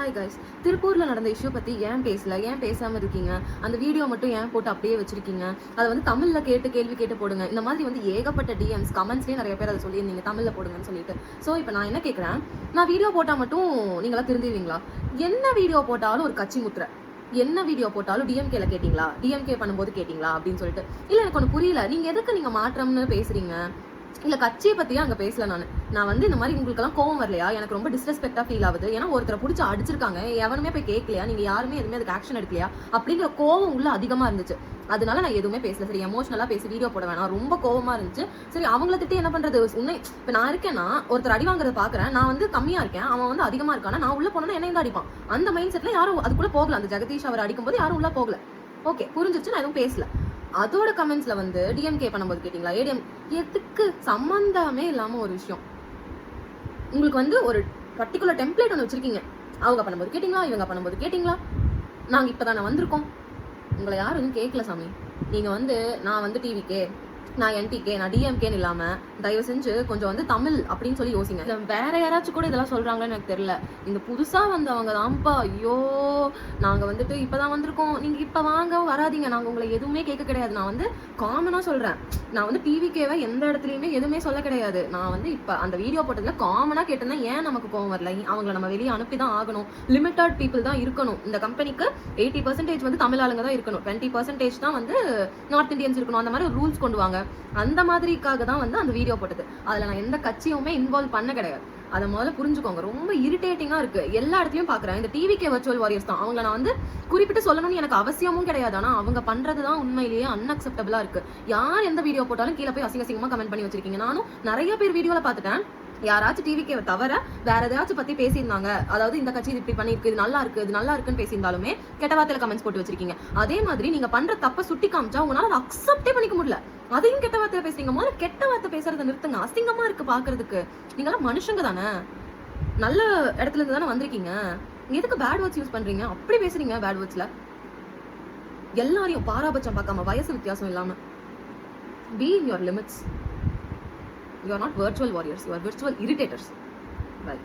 Hi guys, திருப்பூரில் நடந்த issue பற்றி ஏன் பேசல, ஏன் பேசாமல் இருக்கீங்க, அந்த வீடியோ மட்டும் ஏன் போட்டு அப்படியே வச்சிருக்கீங்க, அதை வந்து தமிழில் கேள்வி கேட்டு போடுங்க. இந்த மாதிரி வந்து ஏகப்பட்ட டிஎம்ஸ் கமெண்ட்ஸ்லேயே நிறைய பேர் அதை சொல்லியிருந்தீங்க தமிழில் போடுங்கன்னு சொல்லிட்டு. ஸோ இப்போ நான் என்ன கேட்குறேன், நான் வீடியோ போட்டால் மட்டும் நீங்களாம் திருந்திடுவீங்களா? என்ன வீடியோ போட்டாலும் ஒரு கட்சி முத்திரை, என்ன வீடியோ போட்டாலும் டிஎம்கேல கேட்டிங்களா, டிஎம்கே பண்ணும்போது கேட்டிங்களா அப்படின்னு சொல்லிட்டு. இல்லை எனக்கு ஒன்று புரியல, நீங்கள் எதுக்கு நீங்கள் மாற்றம்னு பேசுகிறீங்க? இல்லை கட்சியை பற்றியும் அங்கே பேசல. நான் வந்து இந்த மாதிரி உங்களுக்கெல்லாம் கோவம் வரலையா? எனக்கு ரொம்ப டிஸ்ரெஸ்பெக்டாக ஃபீல் ஆகுது. ஏன்னா ஒருத்தரை பிடிச்சி அடிச்சிருக்காங்க, எவனுமே போய் கேட்கலையா, நீங்கள் யாருமே எதுவுமே அதுக்கு ஆக்ஷன் எடுக்கலையா அப்படிங்கிற கோவம் உள்ள அதிகமாக இருந்துச்சு. அதனால நான் எதுவுமே பேசல. சரி, எமோஷனலாக பேசி வீடியோ போட வேணாம், ரொம்ப கோவமாக இருந்துச்சு. சரி, அவங்கள திட்டி என்ன பண்ணுறது? உன்னை இப்போ நான் இருக்கேன்னா ஒருத்தர் அடி வாங்குறத பார்க்குறேன், நான் வந்து கம்மியாக இருக்கேன், அவன் வந்து அதிகமாக இருக்கானா, நான் உள்ள போனேன்னா என்ன அடிப்பான், அந்த மைண்ட் செட்டில் யாரும் அதுக்குள்ளே போகல. அந்த ஜெகதீஷ் அவர் அடிக்கும்போது யாரும் உள்ள போகல. ஓகே, புரிஞ்சிச்சு, நான் எதுவும் பேசல. அதோட கமெண்ட்ஸ்ல வந்து டிஎம்கே பண்ணும்போது கேட்டீங்களா, ஏடிஎம் எதுக்கு சம்பந்தமே இல்லாம ஒரு விஷயம். உங்களுக்கு வந்து ஒரு பர்டிகுலர் டெம்ப்ளேட் ஒன்று வச்சிருக்கீங்க, அவங்க பண்ணும்போது கேட்டீங்களா, இவங்க பண்ணும்போது கேட்டீங்களா, நாங்க இப்பதானே வந்திருக்கோம், உங்களை யாரும் எதுவும் கேட்கல சாமி. நீங்க வந்து நான் வந்து டிவிக்கே, நான் என்டிகே, நான் டிஎம்கேன்னு இல்லாம தயவு செஞ்சு கொஞ்சம் வந்து தமிழ் அப்படின்னு சொல்லி யோசிங்க. வேற யாராச்சும் கூட இதெல்லாம் சொல்றாங்கன்னு எனக்கு தெரியல. இந்த புதுசா வந்தவங்க தான்ப்பா, ஐயோ நாங்க வந்துட்டு இப்பதான் வந்திருக்கோம், நீங்க இப்ப வாங்க வராதிங்க, நாங்க உங்களை எதுவுமே கேட்க கிடையாது. நான் வந்து காமனா சொல்றேன், நான் வந்து டிவிக்கேவை எந்த இடத்துலயுமே எதுவுமே சொல்ல கிடையாது. நான் வந்து இப்ப அந்த வீடியோ போட்டதுல காமனா கேட்டேன்னா ஏன் நமக்கு கோவம் வரல, அவங்களை நம்ம வெளியே அனுப்பிதான் ஆகணும், லிமிட்டட் பீப்புள் தான் இருக்கணும், இந்த கம்பெனிக்கு 80% வந்து தமிழ் ஆளுங்க தான் இருக்கணும், 20% தான் வந்து நார்த் இந்தியன்ஸ் இருக்கணும், அந்த மாதிரி ரூல்ஸ் கொண்டு வாங்க. அந்த மாதிரிக்காக தான் வந்து அந்த வீடியோ போட்டது. அதுல நான் எந்த கட்சியுமே இன்வால்வ் பண்ண கிடையாது. அதை முதல்ல புரிஞ்சுக்கோங்க. ரொம்ப இரிட்டேட்டிங்கா இருக்கு. எல்லா இடத்துலயும் பாக்குறேன் இந்த டிவிகே வர்ச்சுவல் வாரியர்ஸ் தான். அவங்கள நான் வந்து குறிப்பிட்டு சொல்லணும்னு எனக்கு அவசியமும் கிடையாது. ஆனா அவங்க பண்றதுதான் உண்மையிலேயே அன்அக்செப்டபிளா இருக்கு. யார் எந்த வீடியோ போட்டாலும் கீழே போய் அசிங்கமா கமெண்ட் பண்ணி வச்சிருக்கீங்க. நானும் நிறைய பேர் வீடியோல பாத்துட்டேன், யாராச்சும் டிவிக்கே தவிர வேற ஏதாச்சும் பத்தி பேசியிருந்தாங்க, அதாவது இந்த கட்சி இப்படி பண்ணிருக்கு, இது நல்லா இருக்கு, இது நல்லா இருக்குன்னு பேசியிருந்தாலுமே கெட்ட வார்த்தையில கமெண்ட்ஸ் போட்டு வச்சிருக்கீங்க. அதே மாதிரி நீங்க பண்ற தப்ப சுட்டி காமிச்சா உங்களால அதை அக்செப்டே பண்ணிக்க முடியல, அதையும் கெட்ட வார்த்தையில பேசுறீங்க. முதல்ல கெட்ட வார்த்தை பேசுறதை நிறுத்துங்க. அசிங்கமா இருக்கு பாக்குறதுக்கு. நீங்களாம் மனுஷங்க தானே, நல்ல இடத்துல இருந்து தானே வந்திருக்கீங்க, எதுக்கு பேட் வேர்ட்ஸ் யூஸ் பண்றீங்க? அப்படி பேசுறீங்க பேட் வேர்ட்ஸ்ல. எல்லாரையும் பாராபட்சம் பார்க்காம, வயசு வித்தியாசம் இல்லாம, be in your limits. You are not virtual warriors, you are virtual irritators. Bye.